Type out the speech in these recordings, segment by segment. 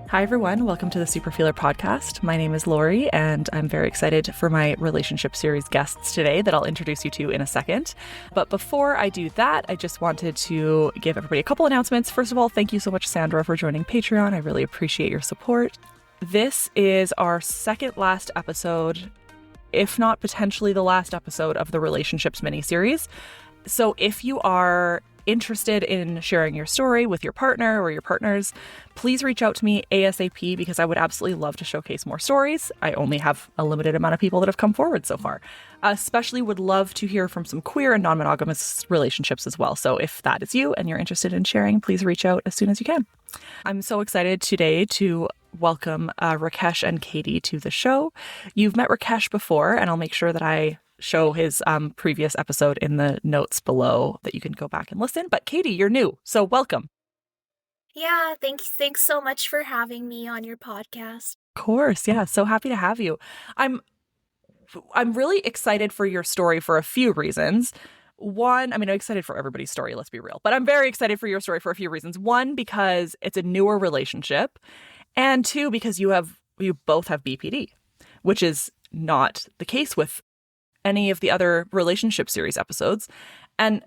Hi, everyone. Welcome to the Super Feeler podcast. My name is Lori, and I'm very excited for my relationship series guests today that I'll introduce you to in a second. But before I do that, I just wanted to give everybody a couple announcements. First of all, thank you so much, Sandra, for joining Patreon. I really appreciate your support. This is our second last episode, if not potentially the last episode of the Relationships miniseries. So if you are interested in sharing your story with your partner or your partners, please reach out to me ASAP because I would absolutely love to showcase more stories. I only have a limited amount of people that have come forward so far. Especially would love to hear from some queer and non-monogamous relationships as well. So if that is you and you're interested in sharing, please reach out as soon as you can. I'm so excited today to welcome Rakesh and Katie to the show. You've met Rakesh before, and I'll make sure that I show his previous episode in the notes below that you can go back and listen. But Katie, you're new, so welcome. Yeah, thanks so much for having me on your podcast. Of course, yeah, so happy to have you. I'm really excited for your story for a few reasons. One, I'm excited for everybody's story, let's be real. But I'm very excited for your story for a few reasons. One, because it's a newer relationship. And two, because you both have BPD, which is not the case with any of the other relationship series episodes. And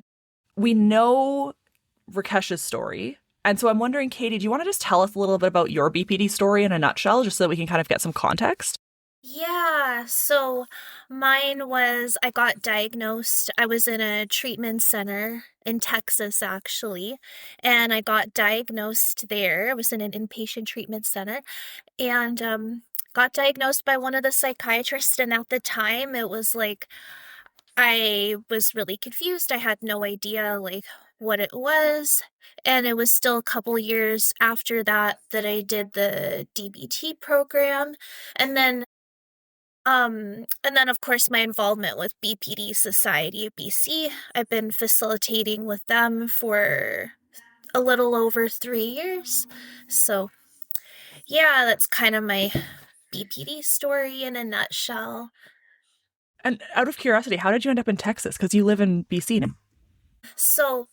we know Rakesh's story. And so I'm wondering, Katie, do you want to just tell us a little bit about your BPD story in a nutshell, just so that we can kind of get some context? Yeah, so mine was I got diagnosed. I was in a treatment center in Texas, actually, and I got diagnosed there. I was in an inpatient treatment center and got diagnosed by one of the psychiatrists. And at the time, it was like I was really confused. I had no idea what it was. And it was still a couple years after that I did the DBT program. And then of course my involvement with BPD Society of BC. I've been facilitating with them for a little over 3 years. So yeah, that's kind of my BPD story in a nutshell. And out of curiosity, how did you end up in Texas? Because you live in BC now. So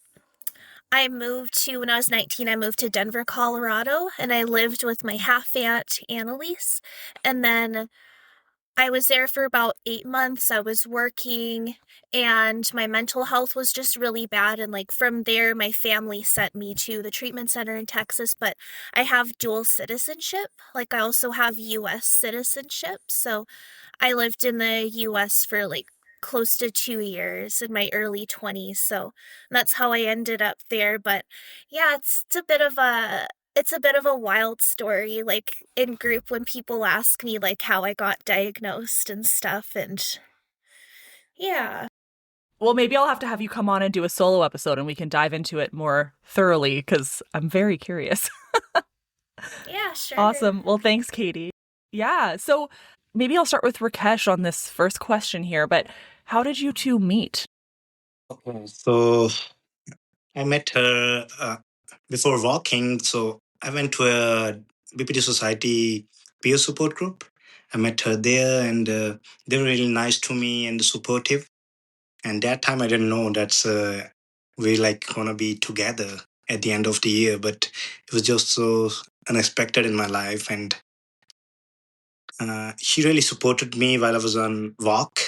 when I was 19, I moved to Denver, Colorado, and I lived with my half aunt, Annalise. And then I was there for about 8 months. I was working, and my mental health was just really bad. And from there, my family sent me to the treatment center in Texas. But I have dual citizenship. I also have US citizenship. So I lived in the US for close to 2 years in my early 20s. So that's how I ended up there. But yeah, it's a bit of a wild story, in group when people ask me how I got diagnosed and stuff. And yeah. Well, maybe I'll have to have you come on and do a solo episode and we can dive into it more thoroughly because I'm very curious. Yeah, sure. Awesome. Well, thanks, Katie. Yeah. So maybe I'll start with Rakesh on this first question here, but how did you two meet? Okay, so I met her before walking. So I went to a BPD Society peer support group. I met her there, and they were really nice to me and supportive. And that time I didn't know that's we gonna be together at the end of the year, but it was just so unexpected in my life, and she really supported me while I was on walk.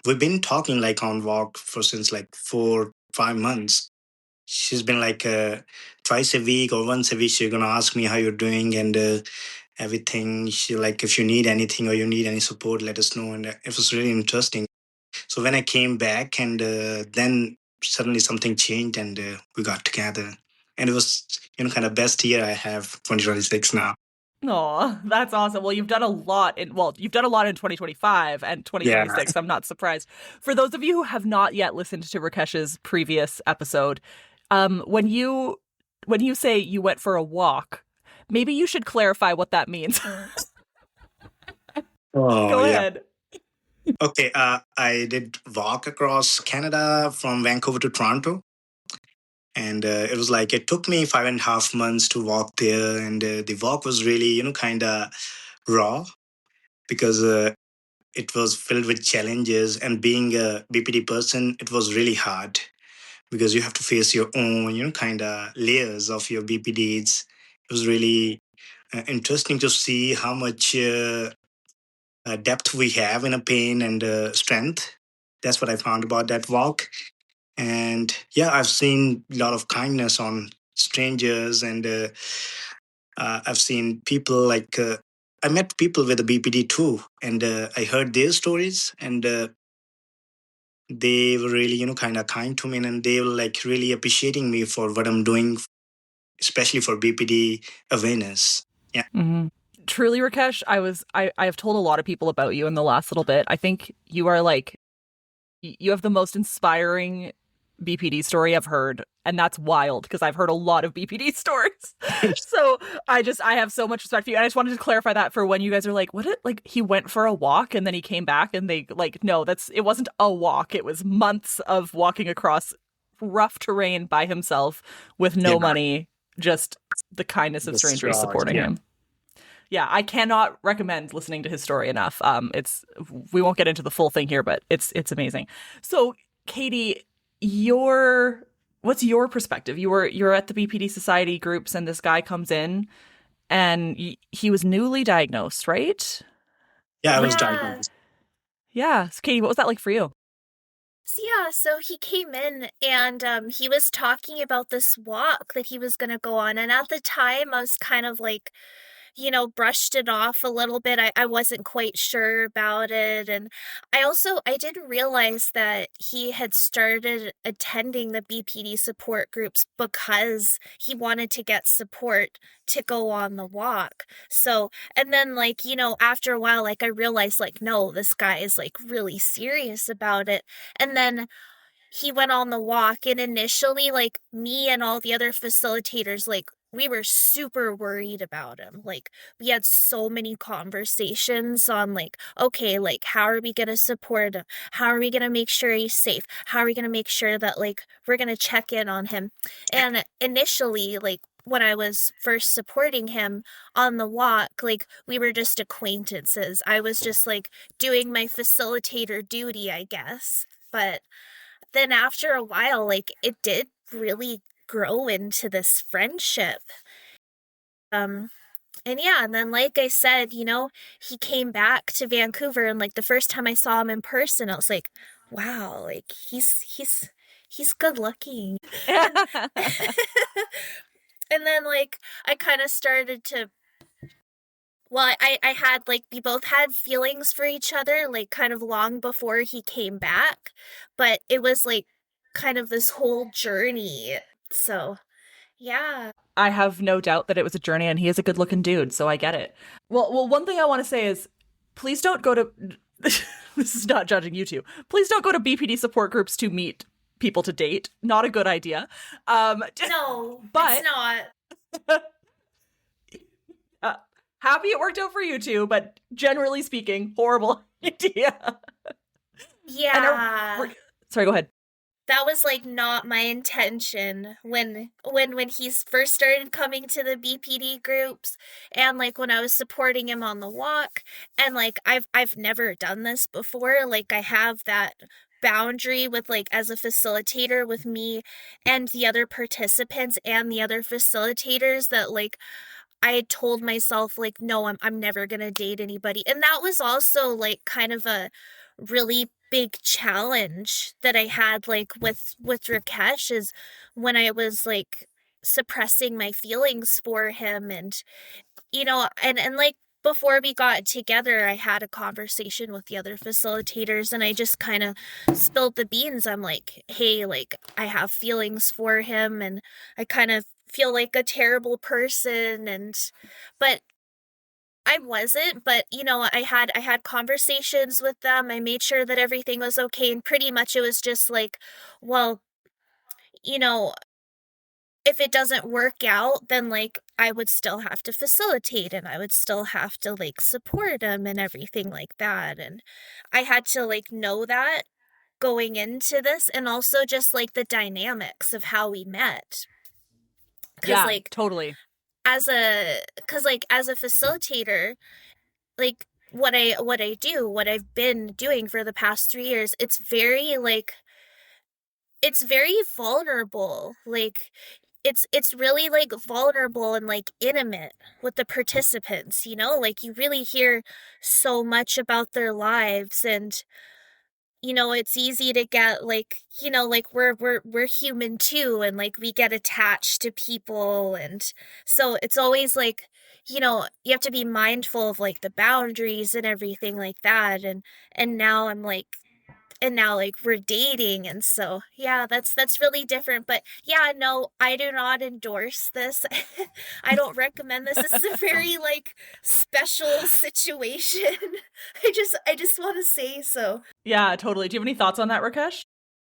We've been talking on walk for since 4 5 months. She's been twice a week or once a week. She's gonna ask me how you're doing and everything. She if you need anything or you need any support, let us know. And it was really interesting. So when I came back, and then suddenly something changed, and we got together. And it was kind of best year I have 2026 now. Aw, that's awesome. Well, you've done a lot in 2025 and 2026. Yeah. I'm not surprised. For those of you who have not yet listened to Rakesh's previous episode, when you say you went for a walk, maybe you should clarify what that means. Oh, Go yeah. ahead. Okay, I did walk across Canada from Vancouver to Toronto. And it was it took me 5.5 months to walk there. And the walk was really, kind of raw because it was filled with challenges. And being a BPD person, it was really hard because you have to face your own, kind of layers of your BPDs. It was really interesting to see how much depth we have in a pain and strength. That's what I found about that walk. And yeah, I've seen a lot of kindness on strangers, and I've seen people like I met people with a BPD too, and I heard their stories, and they were really, kind of kind to me, and they were like really appreciating me for what I'm doing, especially for BPD awareness. Yeah. Mm-hmm. Truly, Rakesh, I have told a lot of people about you in the last little bit. I think you are like, you have the most inspiring BPD story I've heard, and that's wild because I've heard a lot of BPD stories. So I have so much respect for you, and I just wanted to clarify that for when you guys are like, what it like he went for a walk and then he came back, and they like, no, it wasn't a walk, it was months of walking across rough terrain by himself with no Yeah. money, just the kindness of That's strangers right, supporting yeah. him. Yeah, I cannot recommend listening to his story enough. We won't get into the full thing here, but it's amazing. So, Katie, what's your perspective? You're at the BPD Society groups, and this guy comes in, and he was newly diagnosed, right? Yeah, I was Yeah. diagnosed. Yeah. So, Katie, what was that like for you? So he came in and he was talking about this walk that he was going to go on. And at the time, I was kind of like, brushed it off a little bit. I wasn't quite sure about it. And I didn't realize that he had started attending the BPD support groups because he wanted to get support to go on the walk. So, and then like, after a while, like I realized like, no, this guy is like really serious about it. And then he went on the walk, and initially like me and all the other facilitators, like we were super worried about him. Like we had so many conversations on like, okay, like how are we going to support him? How are we going to make sure he's safe? How are we going to make sure that like we're going to check in on him? And initially, like when I was first supporting him on the walk, like we were just acquaintances. I was just like doing my facilitator duty, I guess. But then after a while, like it did really grow into this friendship. And yeah, and then like I said, he came back to Vancouver, and like the first time I saw him in person, I was like, wow, like he's good looking. And then like I kind of started to, well, I had like, we both had feelings for each other, like kind of long before he came back, but it was like kind of this whole journey. So, yeah. I have no doubt that it was a journey, and he is a good looking dude, so I get it. Well, one thing I want to say is, please don't go to. This is not judging you two. Please don't go to BPD support groups to meet people to date. Not a good idea. No, but it's not. Happy it worked out for you two, but generally speaking, horrible idea. Yeah. Sorry, go ahead. That was like not my intention when he first started coming to the BPD groups, and like when I was supporting him on the walk, and like I've never done this before. Like I have that boundary with like as a facilitator with me and the other participants and the other facilitators, that like I had told myself like, no, I'm never gonna date anybody. And that was also like kind of a really big challenge that I had like with Rakesh, is when I was like suppressing my feelings for him. And and like before we got together, I had a conversation with the other facilitators, and I just kind of spilled the beans. I'm like, hey, like I have feelings for him, and I kind of feel like a terrible person. But I wasn't. But I had conversations with them. I made sure that everything was okay, and pretty much it was just like, well, you know if it doesn't work out, then like I would still have to facilitate, and I would still have to like support him and everything like that. And I had to like know that going into this, and also just like the dynamics of how we met. Cause Yeah, like totally. as a facilitator, like what I do, what I've been doing for the past 3 years, it's very vulnerable. Like it's really like vulnerable and like intimate with the participants, like you really hear so much about their lives. And it's easy to get like, like we're human too, and like we get attached to people. And so it's always like, you have to be mindful of like the boundaries and everything like that. And now I'm like, and now like we're dating. And so yeah, that's really different. But yeah, no, I do not endorse this. I don't recommend this. This is a very like special situation. I just want to say so. Yeah, totally. Do you have any thoughts on that, Rakesh?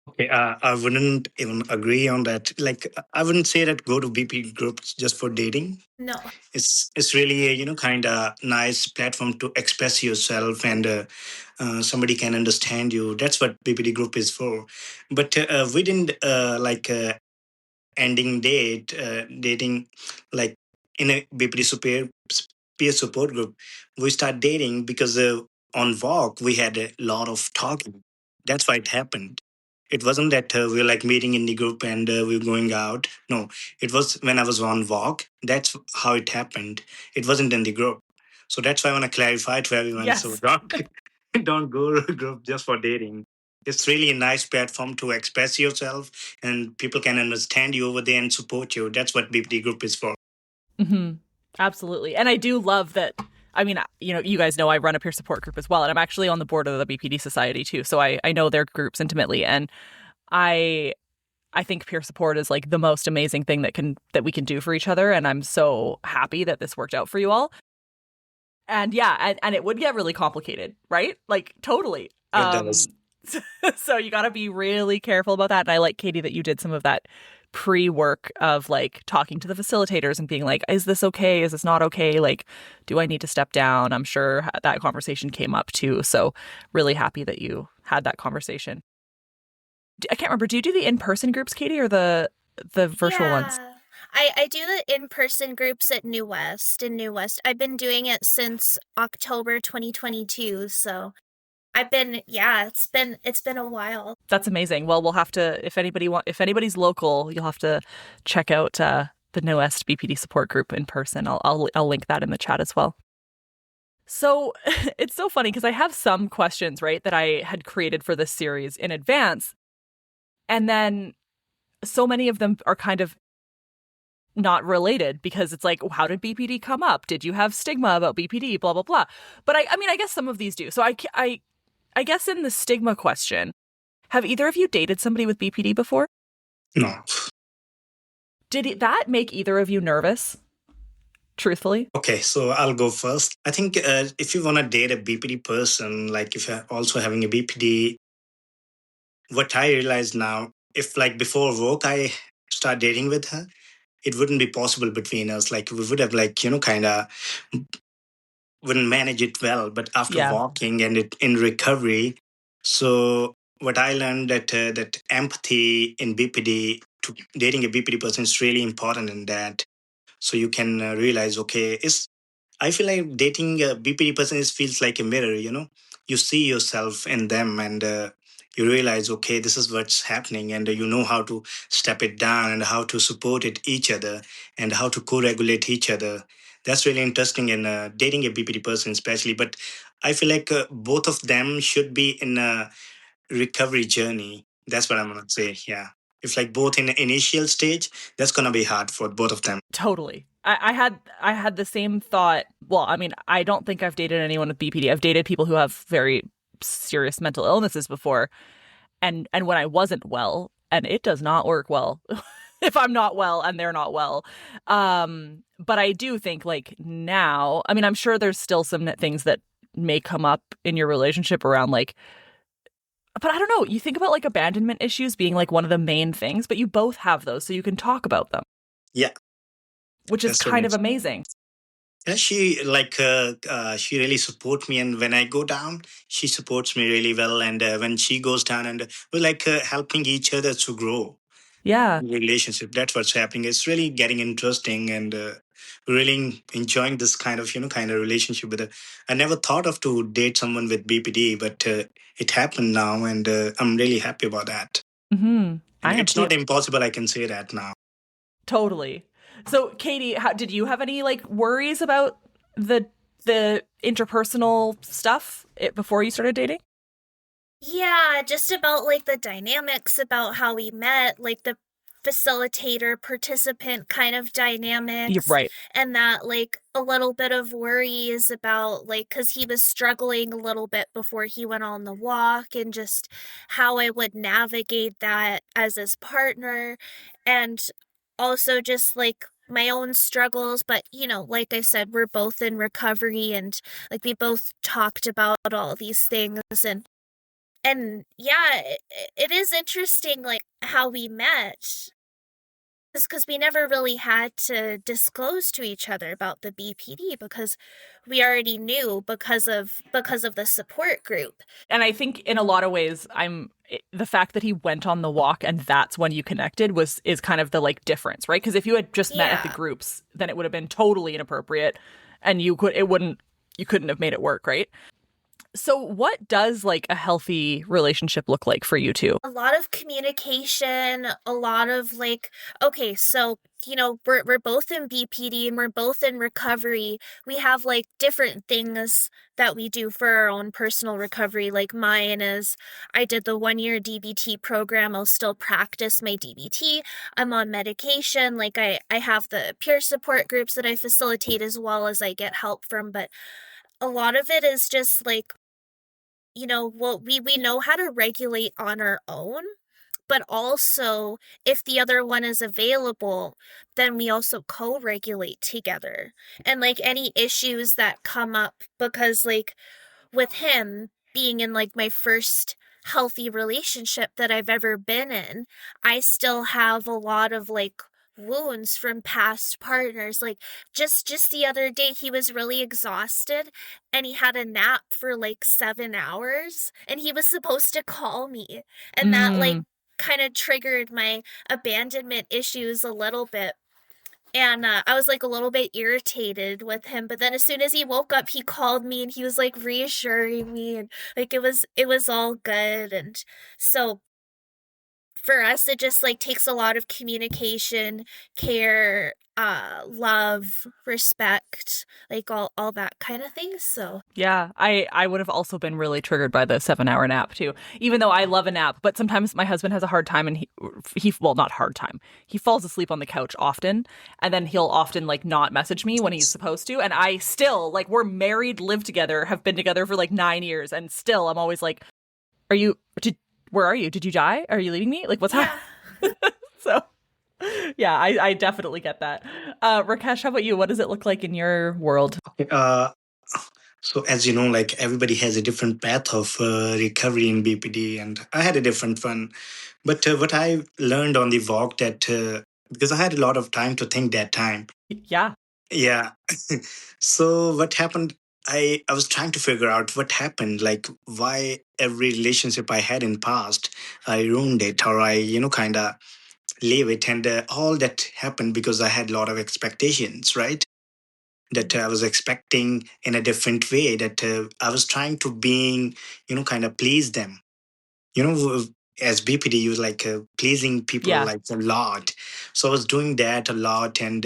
Okay, I wouldn't even agree on that. Like, I wouldn't say that go to BP groups just for dating. No. It's really a kind of nice platform to express yourself, and somebody can understand you. That's what BPD group is for. But we didn't ending dating like in a BPD peer support group. We start dating because on walk we had a lot of talking. That's why it happened. It wasn't that we were like meeting in the group and we were going out. No, it was when I was on walk. That's how it happened. It wasn't in the group. So that's why I want to clarify to everyone. So Yes. don't go to a group just for dating. It's really a nice platform to express yourself, and people can understand you over there and support you. That's what BPD group is for. Hmm. Absolutely. And I do love that. I mean, you guys know I run a peer support group as well, and I'm actually on the board of the BPD Society too. So I know their groups intimately, and I I think peer support is like the most amazing thing that we can do for each other, and I'm so happy that this worked out for you all. And yeah, and it would get really complicated, right? Like totally. It does. So you got to be really careful about that. And I like, Katie, that you did some of that pre-work of like talking to the facilitators and being like, is this okay? Is this not okay? Like, do I need to step down? I'm sure that conversation came up too. So really happy that you had that conversation. I can't remember. Do you do the in-person groups, Katie, or the virtual ones? Yeah. I do the in-person groups at New West in New West. I've been doing it since October 2022, so it's been a while. That's amazing. Well, we'll have to if anybody's local, you'll have to check out the No Est BPD support group in person. I'll link that in the chat as well. So it's so funny because I have some questions, right, that I had created for this series in advance, and then so many of them are kind of not related because it's like, how did BPD come up? Did you have stigma about BPD? Blah blah blah. But I mean, I guess some of these do. So I guess in the stigma question, have either of you dated somebody with BPD before? No. Did that make either of you nervous? Truthfully? Okay, so I'll go first. I think if you want to date a BPD person, like if you're also having a BPD, what I realize now, if like before work I start dating with her, it wouldn't be possible between us. Like we would have like, kind of wouldn't manage it well. But after Yeah. walking and it in recovery, so what I learned that empathy in BPD to dating a BPD person is really important in that. So you can realize, okay, is I feel like dating a BPD person feels like a mirror, You see yourself in them, and you realize, okay, this is what's happening, and you know how to step it down and how to support each other and how to co regulate each other. That's really interesting in dating a BPD person, especially. But I feel like both of them should be in a recovery journey. That's what I'm going to say. Yeah. If like both in the initial stage, that's going to be hard for both of them. Totally. I had the same thought. Well, I mean, I don't think I've dated anyone with BPD. I've dated people who have very serious mental illnesses before, and when I wasn't well, and it does not work well if I'm not well and they're not well. But I do think like now, I mean, I'm sure there's still some things that may come up in your relationship around like, but I don't know. You think about like abandonment issues being like one of the main things, but you both have those, so you can talk about them. Yeah. Which is kind of amazing. Yeah, she really supports me, and when I go down, she supports me really well. And when she goes down, and we're like helping each other to grow. Yeah, Relationship. That's what's happening. It's really getting interesting, and really enjoying this kind of kind of relationship with her. I never thought of to date someone with BPD, but it happened now, and I'm really happy about that. mm-hmm. And I am it's too. not impossible. I can say that now. Totally. So, Katie, did you have any like worries about the interpersonal stuff before you started dating? Yeah, just about like the dynamics about how we met, like the facilitator participant kind of You're dynamics, right. and that like a little bit of worries about like because he was struggling a little bit before he went on the walk, and just how I would navigate that as his partner, and also just like my own struggles. But like I said, we're both in recovery, and like we both talked about all these things, and yeah, it is interesting, like, how we met. Is because we never really had to disclose to each other about the BPD because we already knew because of the support group. And I think in a lot of ways, the fact that he went on the walk and that's when you connected is kind of the like difference, right? Because if you had just met at the Yeah. groups, then it would have been totally inappropriate, and you couldn't have made it work, right? So, what does like a healthy relationship look like for you two? A lot of communication, a lot of like, okay, so we're both in BPD and we're both in recovery. We have like different things that we do for our own personal recovery. Like mine is I did the 1 year DBT program. I'll still practice my DBT. I'm on medication. Like I have the peer support groups that I facilitate as well as I get help from. But a lot of it is just like, well, we know how to regulate on our own, but also if the other one is available, then we also co-regulate together. And like any issues that come up, because like with him being in like my first healthy relationship that I've ever been in, I still have a lot of like wounds from past partners. Like just the other day he was really exhausted and he had a nap for like 7 hours and he was supposed to call me, and that like Mm, kind of triggered my abandonment issues a little bit. And I was like a little bit irritated with him, but then as soon as he woke up, he called me and he was like reassuring me, and like it was all good. And so for us, it just like takes a lot of communication, care, love, respect, like all that kind of thing. So yeah, I would have also been really triggered by the 7 hour nap too. Even though I love a nap, but sometimes my husband has a hard time, and he well, not hard time. He falls asleep on the couch often, and then he'll often like not message me when he's supposed to. And I still like we're married, live together, have been together for like 9 years, and still I'm always like, "Are you? Where are you? Did you die? Are you leaving me? Like what's happening?" yeah. So yeah, I definitely get that. Rakesh, how about you? What does it look like in your world? Okay, so as you know, like everybody has a different path of recovery in BPD, and I had a different one. But what I learned on the walk that because I had a lot of time to think that time. Yeah. Yeah. So what happened? I was trying to figure out what happened, like why every relationship I had in past, I ruined it, or I kind of leave it, and all that happened because I had a lot of expectations, right? That I was expecting in a different way. That I was trying to being, kind of please them. You know, as BPD, you like pleasing people Yeah. like a lot. So I was doing that a lot, and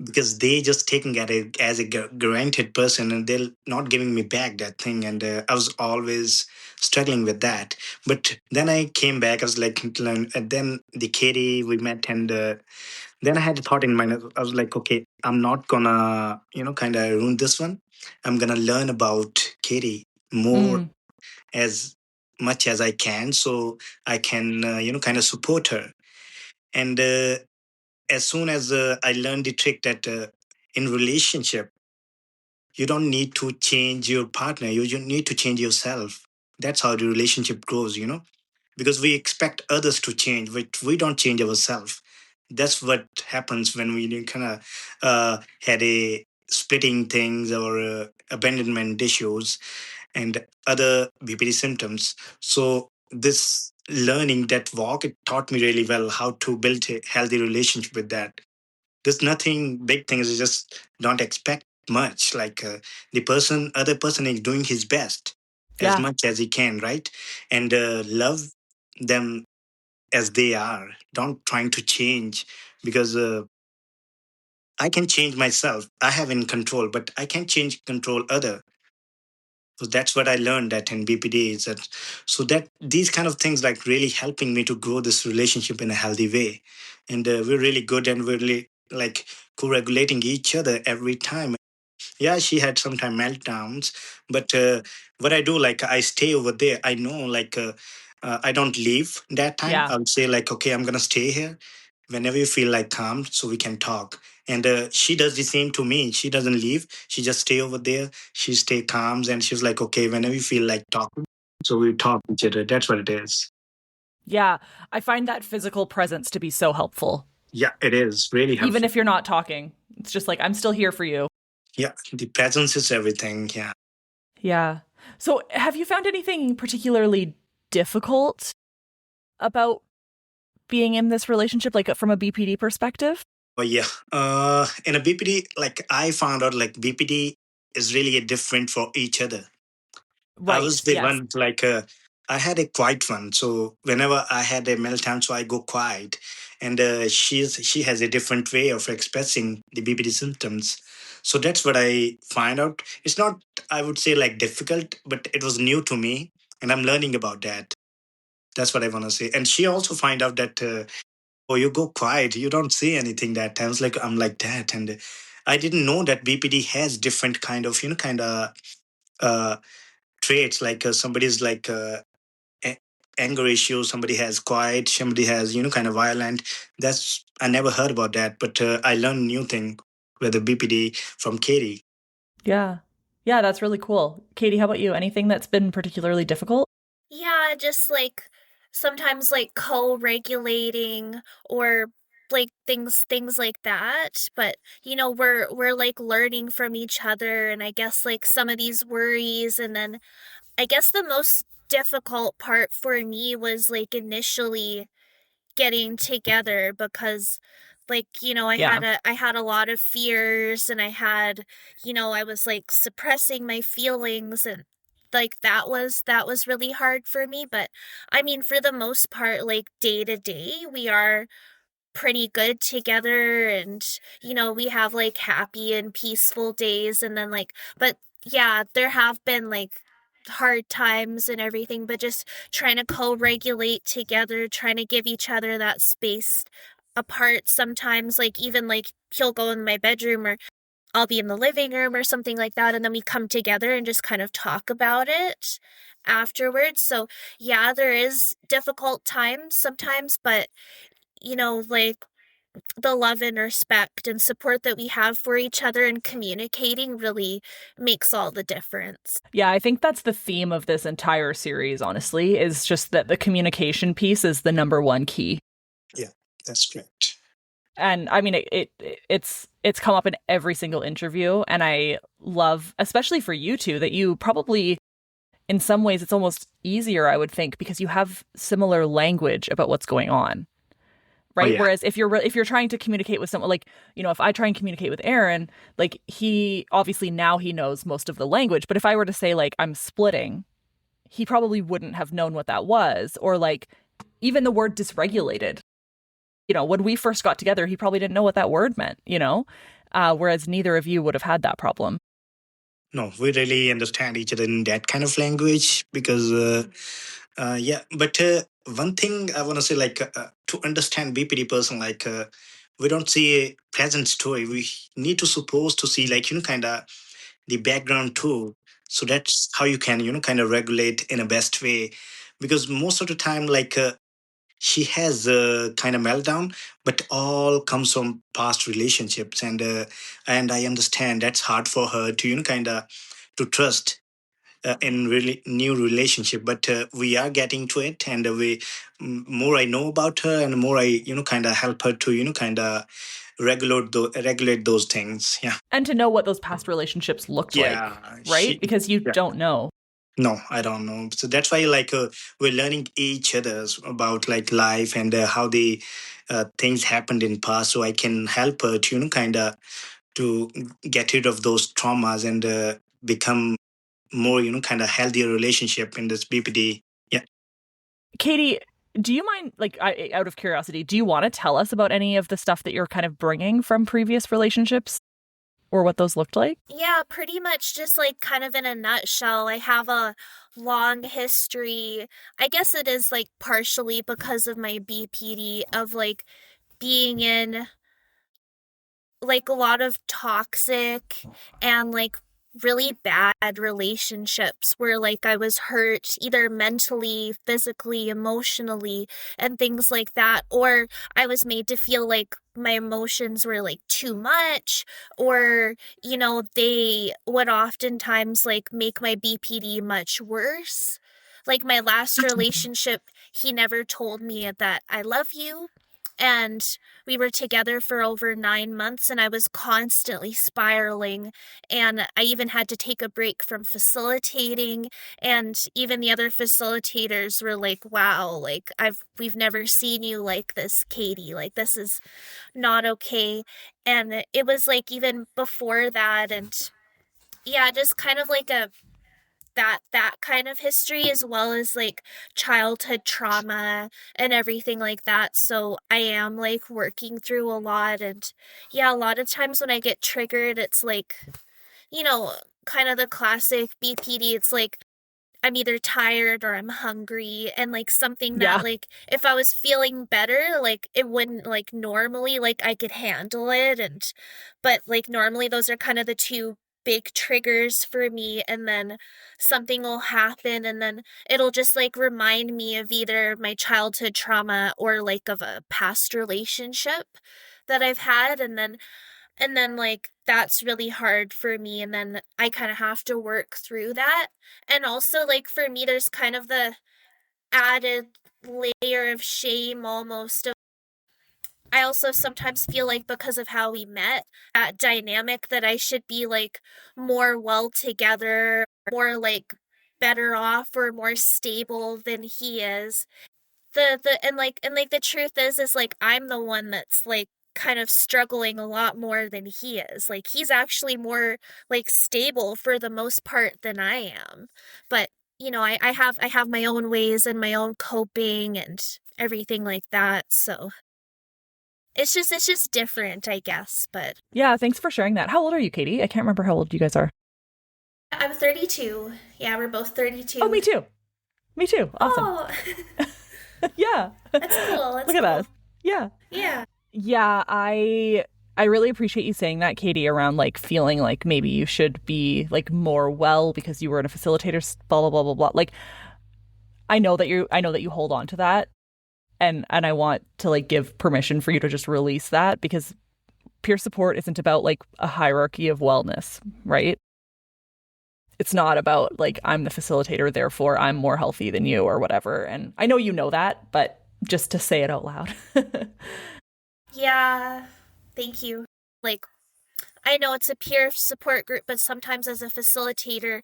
because they just taking at it as a granted person, and they're not giving me back that thing, and I was always struggling with that. But then I came back, I was like, and then the Katie we met, and then I had a thought in mind. I was like, okay, I'm not gonna kind of ruin this one. I'm gonna learn about Katie more, Mm, as much as I can, so I can kind of support her. And as soon as I learned the trick that in relationship you don't need to change your partner, you need to change yourself. That's how the relationship grows, because we expect others to change, but we don't change ourselves. That's what happens when we kind of had a splitting things, or abandonment issues and other BPD symptoms. So this learning that walk, it taught me really well how to build a healthy relationship with that. There's nothing big things. You just don't expect much. Like other person is doing his best as yeah. much as he can, right? And love them as they are. Don't trying to change because I can change myself. I have in control, but I can't change control other. So that's what I learned that in BPD is that so that these kind of things like really helping me to grow this relationship in a healthy way, and we're really good and we're really like co-regulating each other every time. Yeah, she had sometimes meltdowns, but what I do, like I stay over there. I know, like I don't leave that time. Yeah. I'll say like, okay, I'm gonna stay here. Whenever you feel like calm, so we can talk. And she does the same to me. She doesn't leave. She just stay over there. She stay calm, and she's like, okay, whenever you feel like talking, so we talk to each other. That's what it is. Yeah. I find that physical presence to be so helpful. Yeah, it is really Even helpful. if you're not talking, it's just like, I'm still here for you. Yeah, the presence is everything. Yeah. Yeah. So, have you found anything particularly difficult about being in this relationship, like from a BPD perspective? Oh yeah. In a BPD, like I found out, like BPD is really a different for each other. I was Right. the Yes. one like I had a quiet one. So whenever I had a meltdown, so I go quiet, and she has a different way of expressing the BPD symptoms. So that's what I find out. It's not, I would say, like difficult, but it was new to me, and I'm learning about that. That's what I want to say. And she also find out that oh, you go quiet, you don't say anything that times. Like I'm like that, and I didn't know that BPD has different kind of kind of uh, traits. Like somebody's like a- anger issue, somebody has quiet, somebody has kind of violent. That's I never heard about that, but I learned new thing with the BPD from Katie. Yeah. Yeah, that's really cool. Katie, how about you? Anything that's been particularly difficult? Yeah, just like sometimes like co-regulating or like things like that. But we're like learning from each other, and I guess like some of these worries, and then I guess the most difficult part for me was like initially getting together because like Yeah. I had a lot of fears, and I had I was like suppressing my feelings, and like that was really hard for me. But I mean, for the most part, like day to day we are pretty good together, and we have like happy and peaceful days, and then like but yeah, there have been like hard times and everything, but just trying to co-regulate together, trying to give each other that space apart. Sometimes like even like he'll go in my bedroom, or I'll be in the living room or something like that, and then we come together and just kind of talk about it afterwards. So yeah, there is difficult times sometimes, but like the love and respect and support that we have for each other and communicating really makes all the difference. Yeah, I think that's the theme of this entire series, honestly, is just that the communication piece is the number one key. Yeah, that's correct. And I mean it's come up in every single interview, and I love, especially for you two, that you probably in some ways it's almost easier, I would think, because you have similar language about what's going on. Oh Right? yeah. Whereas if you're trying to communicate with someone, like, if I try and communicate with Aaron, like, he obviously now he knows most of the language, but if I were to say like I'm splitting, he probably wouldn't have known what that was, or like even the word dysregulated. When we first got together, he probably didn't know what that word meant. Whereas neither of you would have had that problem. No, we really understand each other in that kind of language because yeah, but one thing I want to say, like to understand BPD person, like we don't see a present story. We need to suppose to see, like kind of the background too. So that's how you can kind of regulate in a best way, because most of the time, like she has a kind of meltdown, but all comes from past relationships, and I understand that's hard for her to kind of to trust in really new relationship, but we are getting to it, and we more I know about her, and more I kind of help her to kind of regulate those things. Yeah. And to know what those past relationships looked like, Yeah, right? she. Because you Yeah. don't know. No, I don't know. So that's why, like, we're learning each other's about like life, and how the things happened in past, so I can help her to kind of to get rid of those traumas, and become more kind of healthier relationship in this BPD. Yeah. Katie, Do you mind, like, out of curiosity, do you want to tell us about any of the stuff that you're kind of bringing from previous relationships or what those looked like? Yeah, pretty much just like kind of in a nutshell. I have a long history. I guess it is like partially because of my BPD of like being in like a lot of toxic and like really bad relationships where like I was hurt either mentally, physically, emotionally, and things like that, or I was made to feel like my emotions were like too much, or they would oftentimes like make my BPD much worse. Like my last relationship, he never told me that I love you. And we were together for over 9 months, and I was constantly spiraling. And I even had to take a break from facilitating. And even the other facilitators were like, wow, like we've never seen you like this, Katie. Like, this is not okay. And it was like even before that. And yeah, just kind of like that kind of history, as well as like childhood trauma and everything like that. So I am like working through a lot. And yeah, a lot of times when I get triggered, it's like, you know kind of the classic BPD. It's like I'm either tired or I'm hungry, and like something that Yeah. like if I was feeling better, like it wouldn't like normally like I could handle it. And but like normally those are kind of the two big triggers for me. And then something will happen, and then it'll just like remind me of either my childhood trauma or like of a past relationship that I've had. And then like that's really hard for me, and then I kind of have to work through that. And also like for me there's kind of the added layer of shame almost. I also sometimes feel like because of how we met, that dynamic, that I should be like more well together, more like better off or more stable than he is. The and like the truth is like I'm the one that's like kind of struggling a lot more than he is. Like he's actually more like stable for the most part than I am. But I have my own ways and my own coping and everything like that. So it's just different, I guess. But Yeah, thanks for sharing that. How old are you, Katie? I can't remember how old you guys are. I'm 32. Yeah, we're both Oh, 32. me too. Me too. Awesome. Oh, Yeah. that's cool. That's Look at cool. us. Yeah. Yeah. Yeah, I really appreciate you saying that, Katie, around like feeling like maybe you should be like more well because you were in a facilitator, blah blah blah blah blah. Like I know that you hold on to that, and I want to like give permission for you to just release that, because peer support isn't about like a hierarchy of wellness, right? It's not about like I'm the facilitator, therefore I'm more healthy than you or whatever. And I know you know that, but just to say it out loud. Yeah. Thank you. Like, I know it's a peer support group, but sometimes as a facilitator,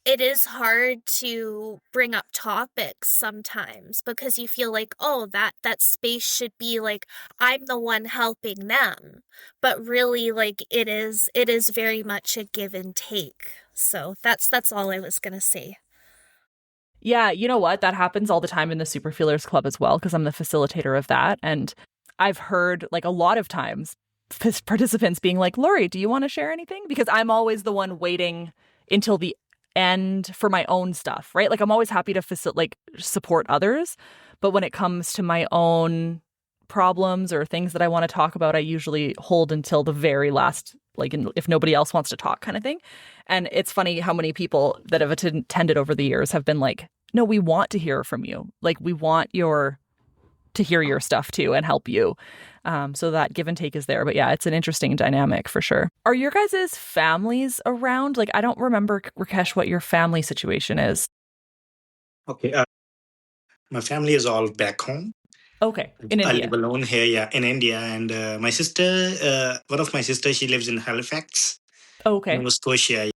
it is hard to bring up topics sometimes because you feel like, oh, that space should be like I'm the one helping them. But really like it is very much a give and take. So that's all I was gonna say. Yeah, you know what? That happens all the time in the Super Feelers Club as well, because I'm the facilitator of that. And I've heard like a lot of times participants being like, Lori, do you want to share anything? Because I'm always the one waiting until the end for my own stuff, right? Like I'm always happy to like support others. But when it comes to my own problems or things that I want to talk about, I usually hold until the very last, like if nobody else wants to talk kind of thing. And it's funny how many people that have attended over the years have been like, no, we want to hear from you. Like we want to hear your stuff too and help you. So that give and take is there. But yeah, it's an interesting dynamic for sure. Are your guys' families around? Like, I don't remember, Rakesh, what your family situation is. Okay. My family is all back home. Okay. In I India. live alone here, yeah, in India. And my sister, one of my sisters, she lives in Halifax, Okay. Nova Scotia.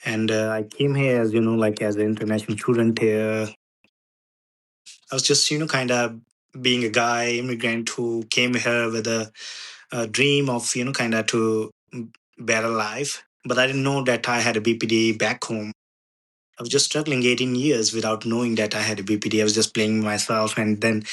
And I came here as, like as an international student here. I was just, kind of being a guy, immigrant who came here with a dream of, kind of to better life. But I didn't know that I had a BPD back home. I was just struggling 18 years without knowing that I had a BPD. I was just playing myself. And then,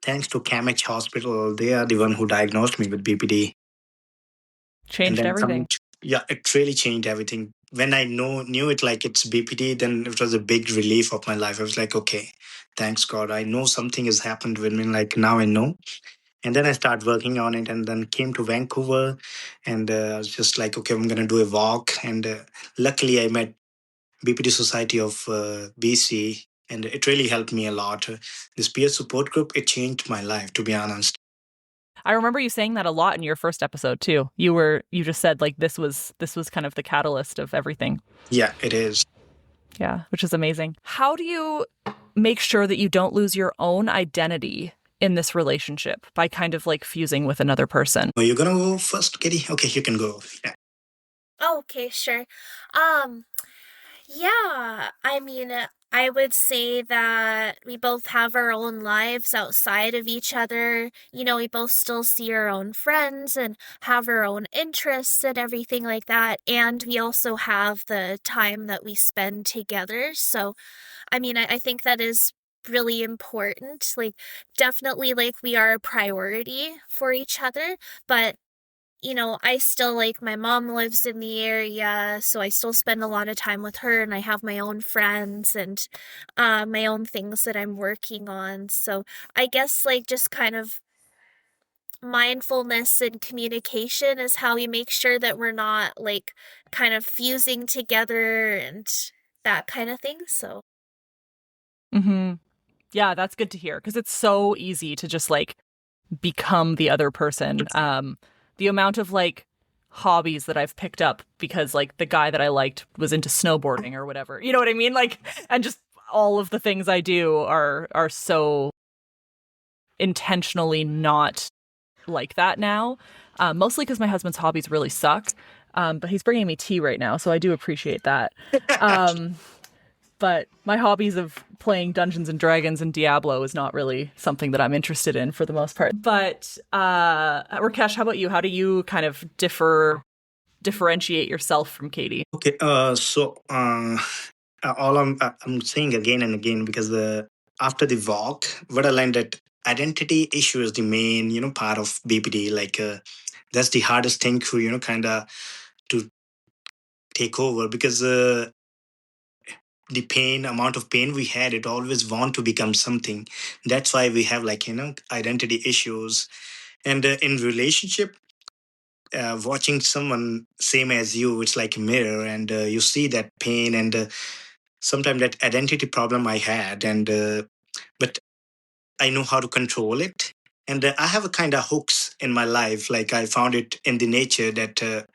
thanks to CAMH Hospital, they are the one who diagnosed me with BPD. And Changed then everything. yeah, it really changed everything. When I knew it like it's BPD, then it was a big relief of my life. I was like, okay, thanks God. I know something has happened with me. Like now I know. And then I started working on it and then came to Vancouver and I was just like, okay, I'm going to do a walk. And luckily I met BPD Society of BC and it really helped me a lot. This peer support group, it changed my life, to be honest. I remember you saying that a lot in your first episode too. You just said like this was kind of the catalyst of everything. Yeah, it is. Yeah, which is amazing. How do you make sure that you don't lose your own identity in this relationship by kind of like fusing with another person? Are you going to go first, Katie? Okay, you can go. Yeah. Oh, okay, sure. Um, yeah, I mean, I would say that we both have our own lives outside of each other. You know, we both still see our own friends and have our own interests and everything like that. And we also have the time that we spend together. So, I mean, I think that is really important. Like, definitely, like, we are a priority for each other, but I still like my mom lives in the area, so I still spend a lot of time with her and I have my own friends and my own things that I'm working on. So I guess like just kind of mindfulness and communication is how we make sure that we're not like kind of fusing together and that kind of thing. So Mm-hmm. Yeah, that's good to hear because it's so easy to just like become the other person. The amount of like hobbies that I've picked up because like the guy that I liked was into snowboarding or whatever. You know what I mean? Like, and just all of the things I do are so intentionally not like that now. Mostly because my husband's hobbies really suck. But he's bringing me tea right now, so I do appreciate that. Um, but my hobbies of playing Dungeons and Dragons and Diablo is not really something that I'm interested in for the most part. But Rakesh, how about you? How do you kind of differentiate yourself from Katie? Okay, all I'm saying again and again because after the walk, what I learned that identity issue is the main part of BPD. Like that's the hardest thing to kind of to take over because the pain amount of pain we had, it always want to become something. That's why we have like identity issues and in relationship. Watching someone same as you, it's like a mirror, and you see that pain and sometimes that identity problem I had, and but I know how to control it. And I have a kind of hooks in my life. Like I found it in the nature that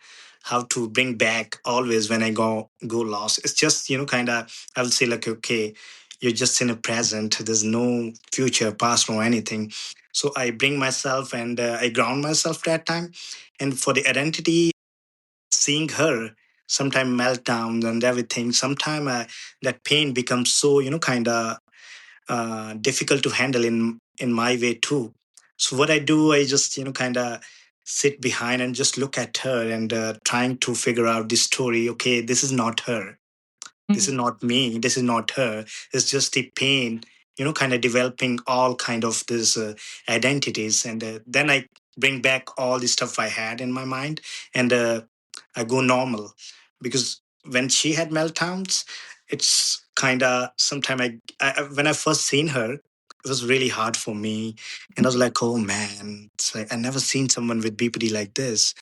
how to bring back always when I go lost. It's just kind of I will say like okay, you're just in a present. There's no future, past, or anything. So I bring myself and I ground myself that time. And for the identity, seeing her sometime meltdowns and everything, sometime that pain becomes so kind of difficult to handle in my way too. So what I do, I just kind of sit behind and just look at her and trying to figure out the story. Okay, this is not her. This is not me. This is not her. It's just the pain. Kind of developing all kind of these identities, and then I bring back all the stuff I had in my mind, and I go normal because when she had meltdowns, it's kind of sometime when I first seen her, it was really hard for me, and I was like, oh man, it's like I never seen someone with BPD like this.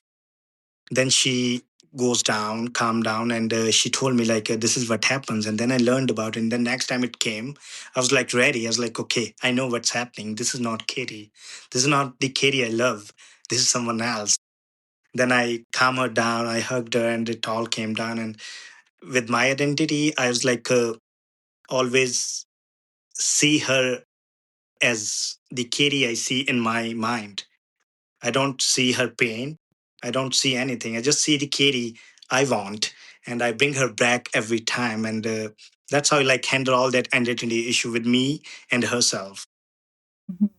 Then she goes down, calm down, and she told me like this is what happens, and then I learned about it. And then next time it came, I was like ready. I was like, okay, I know what's happening. This is not Katie. This is not the Katie I love. This is someone else. Then I calm her down, I hugged her, and it all came down. And with my identity, I was like always see her as the Katie I see in my mind. I don't see her pain. I don't see anything. I just see the Katie I want, and I bring her back every time. And that's how I like handle all that identity issue with me and herself. Mhm.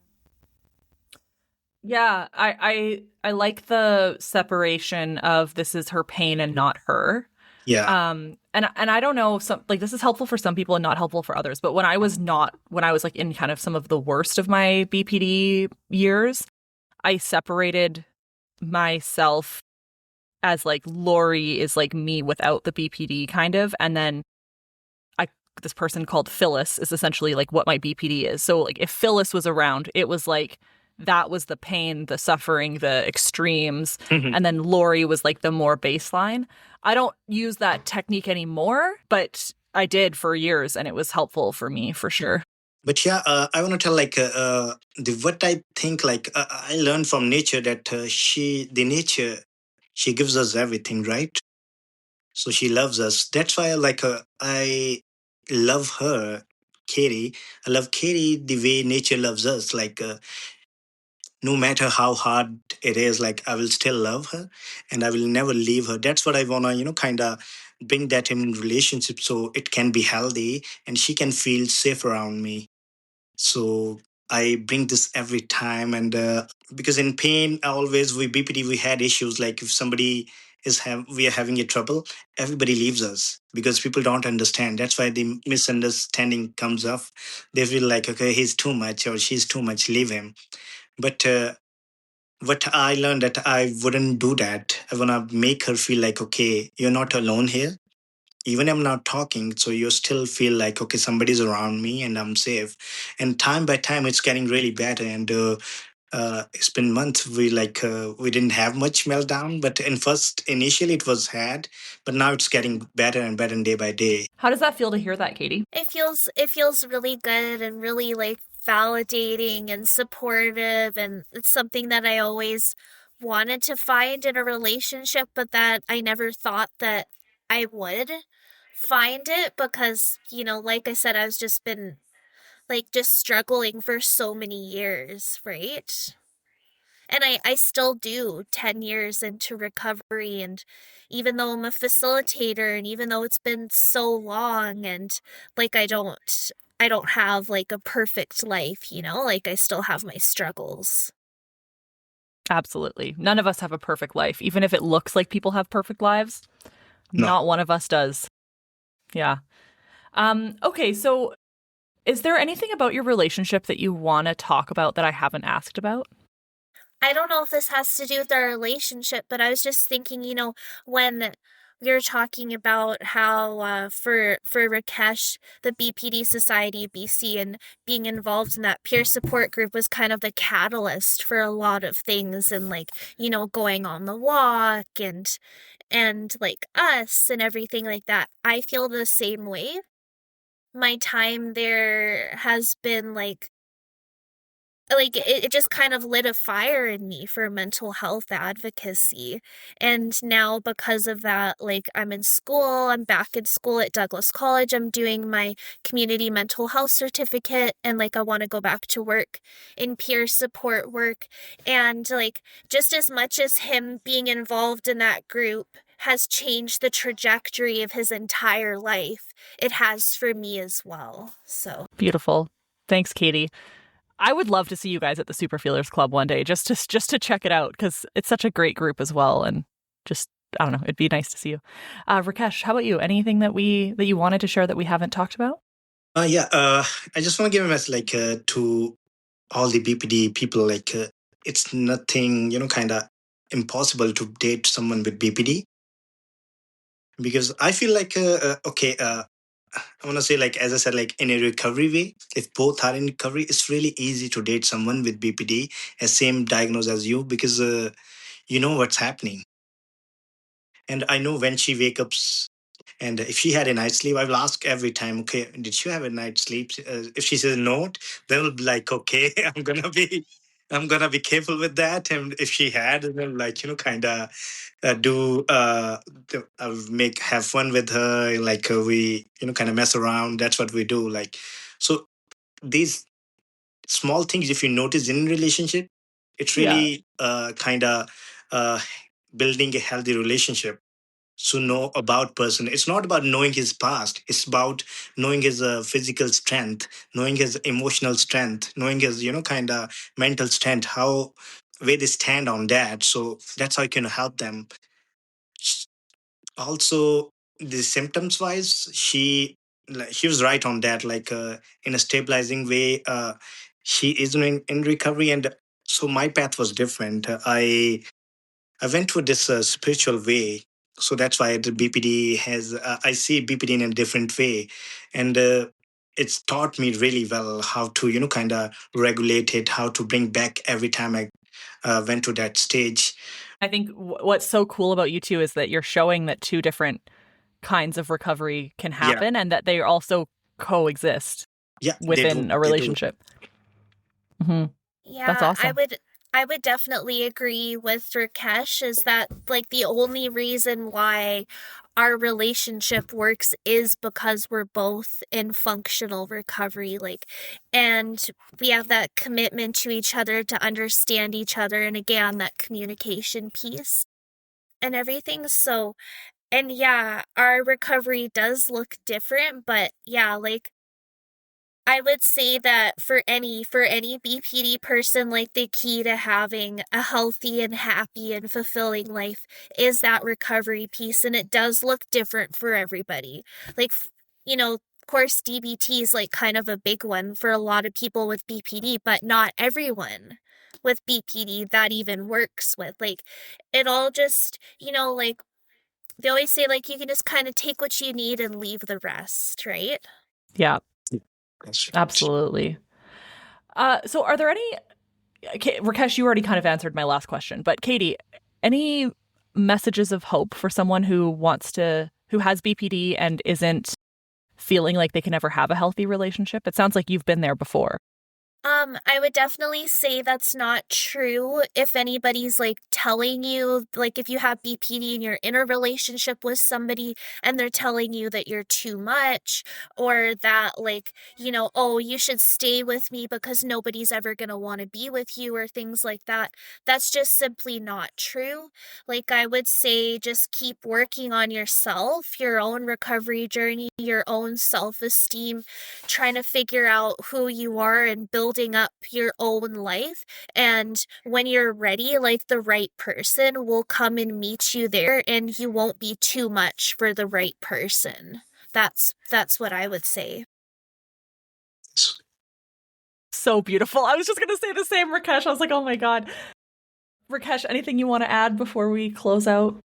Yeah, I like the separation of this is her pain and not her. Yeah. And I don't know, some like this is helpful for some people and not helpful for others, but when I was like in kind of some of the worst of my BPD years, I separated myself as like Lori is like me without the BPD kind of, and then I this person called Phyllis is essentially like what my BPD is. So like if Phyllis was around, it was like that was the pain, the suffering, the extremes, and then Lori was like the more baseline. I don't use that technique anymore, but I did for years and it was helpful for me for sure. But yeah, I want to tell like what I think. Like I learned from nature that the nature, she gives us everything, right? So she loves us. That's why like I love her, Katie. I love Katie the way nature loves us. Like no matter how hard it is, like I will still love her, and I will never leave her. That's what I wanna, kind of bring that in relationship so it can be healthy and she can feel safe around me. So I bring this every time, and because in pain, always with BPD we had issues. Like if somebody we are having a trouble, everybody leaves us because people don't understand. That's why the misunderstanding comes up. They feel like, okay, he's too much or she's too much, leave him. But what I learned that I wouldn't do that. I wanna make her feel like, okay, you're not alone here. Even I'm not talking, so you still feel like, okay, somebody's around me and I'm safe. And time by time, it's getting really better. And it's been months. We didn't have much meltdown, but initially it was had, but now it's getting better and better day by day. How does that feel to hear that, Katie? It feels really good and really like validating and supportive, and it's something that I always wanted to find in a relationship, but that I never thought that I would find it because, like I said, I've just been like just struggling for so many years, right? And I still do 10 years into recovery. And even though I'm a facilitator and even though it's been so long and like I don't have like a perfect life, like I still have my struggles. Absolutely. None of us have a perfect life. Even if it looks like people have perfect lives, No. not one of us does. Yeah. Okay, so is there anything about your relationship that you want to talk about that I haven't asked about? I don't know if this has to do with our relationship, but I was just thinking, when we were talking about how for Rakesh, the BPD Society of BC and being involved in that peer support group was kind of the catalyst for a lot of things, and like, going on the walk and like us and everything like that. I feel the same way. My time there has been like it just kind of lit a fire in me for mental health advocacy. And now because of that, like I'm back in school at Douglas College. I'm doing my community mental health certificate, and like I want to go back to work in peer support work. And like just as much as him being involved in that group has changed the trajectory of his entire life, it has for me as well. So Beautiful. Thanks, Katie. I would love to see you guys at the Super Feelers Club one day, just to check it out because it's such a great group as well, and just I don't know, it'd be nice to see you. Rakesh, how about you? Anything that you wanted to share that we haven't talked about? Yeah, I just want to give a message like to all the BPD people. Like it's nothing, kind of impossible to date someone with BPD because I feel like okay. I want to say, like, as I said, like in a recovery way, if both are in recovery, it's really easy to date someone with BPD, as same diagnosis as you, because you know what's happening. And I know when she wakes up, and if she had a night sleep, I will ask every time, okay, did you have a night sleep? If she says no, then I'll be like, okay, I'm gonna be careful with that. And if she had, then like, kind of do have fun with her, like we kind of mess around. That's what we do. Like, so these small things, if you notice in relationship, it's Yeah. really kind of uh, building a healthy relationship. So know about person, it's not about knowing his past, it's about knowing his physical strength, knowing his emotional strength, knowing his kind of mental strength, how where they stand on that. So that's how you can help them. Also, the symptoms wise, she was right on that. Like in a stabilizing way, she is in recovery, and so my path was different. I went through this spiritual way. So that's why the BPD has, I see BPD in a different way. And it's taught me really well how to, kind of regulate it, how to bring back every time I went to that stage. I think what's so cool about you two is that you're showing that two different kinds of recovery can happen and that they also coexist within a relationship. Mm-hmm. Yeah, that's awesome. I would definitely agree with Rakesh is that like the only reason why our relationship works is because we're both in functional recovery, like, and we have that commitment to each other to understand each other, and again that communication piece and everything. So, and yeah, our recovery does look different, but yeah, like I would say that for any BPD person, like the key to having a healthy and happy and fulfilling life is that recovery piece, and it does look different for everybody. Like, of course, DBT is like kind of a big one for a lot of people with BPD, but not everyone with BPD that even works with. Like, it all just, like they always say, like you can just kind of take what you need and leave the rest, right? Yeah. Absolutely. So are there any, Rakesh, you already kind of answered my last question, but Katie, any messages of hope for someone who has BPD and isn't feeling like they can ever have a healthy relationship? It sounds like you've been there before. I would definitely say that's not true. If anybody's like telling you, like if you have BPD and you're in a relationship with somebody and they're telling you that you're too much, or that like, oh, you should stay with me because nobody's ever going to want to be with you, or things like that, that's just simply not true. Like I would say just keep working on yourself, your own recovery journey, your own self-esteem, trying to figure out who you are and building up your own life. And when you're ready, like the right person will come and meet you there, and you won't be too much for the right person. That's what I would say. So beautiful. I was just going to say the same, Rakesh. I was like, oh my God. Rakesh, anything you want to add before we close out?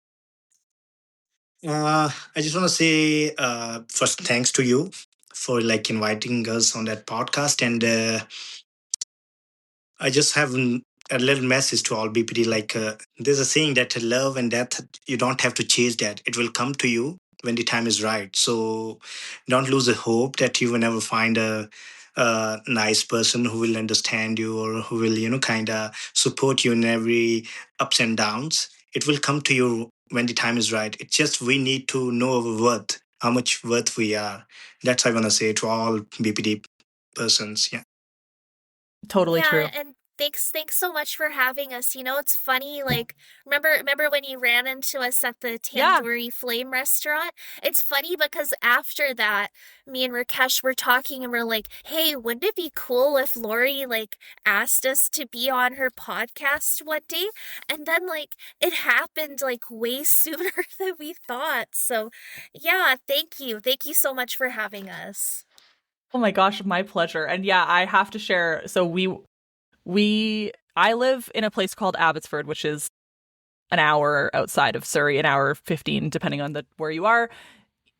I just want to say first, thanks to you for like inviting us on that podcast. And I just have a little message to all BPD. Like there's a saying that love and death, you don't have to chase that. It will come to you when the time is right. So don't lose the hope that you will never find a nice person who will understand you or who will, kind of support you in every ups and downs. It will come to you when the time is right. It's just we need to know our worth, how much worth we are. That's what I want to say to all BPD persons. Yeah. Totally true. And thanks so much for having us. It's funny, like remember when you ran into us at the Tandoori Flame restaurant? It's funny because after that, me and Rakesh were talking and we're like, hey, wouldn't it be cool if Lori like asked us to be on her podcast one day? And then like it happened like way sooner than we thought. So yeah, thank you so much for having us. Oh my gosh, my pleasure. And yeah, I have to share. So I live in a place called Abbotsford, which is an hour outside of Surrey, an hour 15, depending on where you are.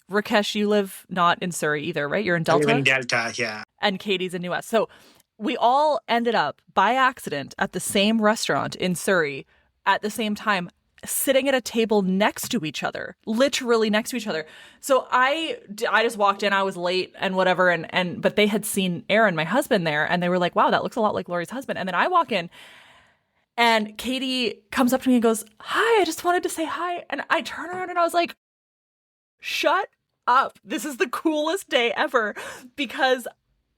Rakesh, you live not in Surrey either, right? You're in Delta? I live in Delta, yeah. And Katie's in New West. So we all ended up by accident at the same restaurant in Surrey at the same time, sitting at a table next to each other, literally next to each other. So I just walked in, I was late and whatever. But they had seen Aaron, my husband, there, and they were like, wow, that looks a lot like Lori's husband. And then I walk in and Katie comes up to me and goes, hi, I just wanted to say hi. And I turn around and I was like, shut up. This is the coolest day ever, because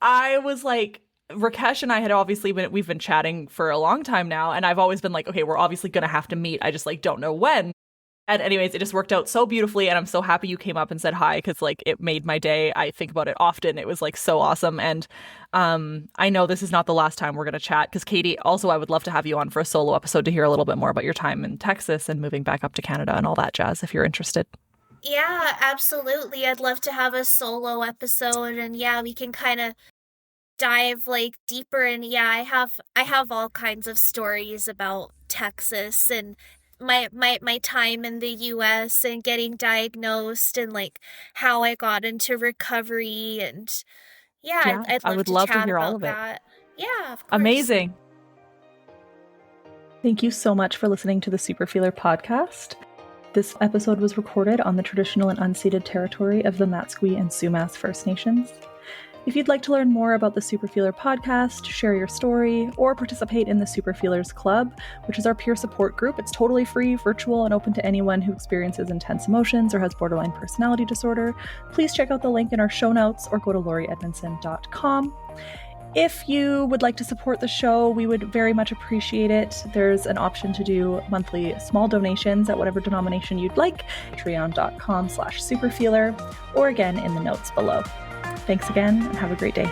I was like, Rakesh and I had obviously we've been chatting for a long time now, and I've always been like, okay, we're obviously gonna have to meet. I just like don't know when. And anyways, it just worked out so beautifully, and I'm so happy you came up and said hi, because like it made my day. I think about it often. It was like so awesome. And I know this is not the last time we're gonna chat, because Katie, also I would love to have you on for a solo episode to hear a little bit more about your time in Texas and moving back up to Canada and all that jazz if you're interested. Yeah, absolutely. I'd love to have a solo episode, and yeah, we can kind of dive like deeper. And yeah, I have all kinds of stories about Texas and my time in the US and getting diagnosed and like how I got into recovery. And yeah, Yeah, I'd I love would to love to chat hear all about of it. that. Yeah, of course. Amazing. Thank you so much for listening to the Superfeeler podcast. This episode was recorded on the traditional and unceded territory of the Matsqui and Sumas First Nations. If you'd like to learn more about the Superfeeler podcast, share your story, or participate in the Superfeelers Club, which is our peer support group, it's totally free, virtual, and open to anyone who experiences intense emotions or has borderline personality disorder, please check out the link in our show notes or go to laurieedmondson.com. If you would like to support the show, we would very much appreciate it. There's an option to do monthly small donations at whatever denomination you'd like, patreon.com/superfeeler, or again in the notes below. Thanks again and have a great day.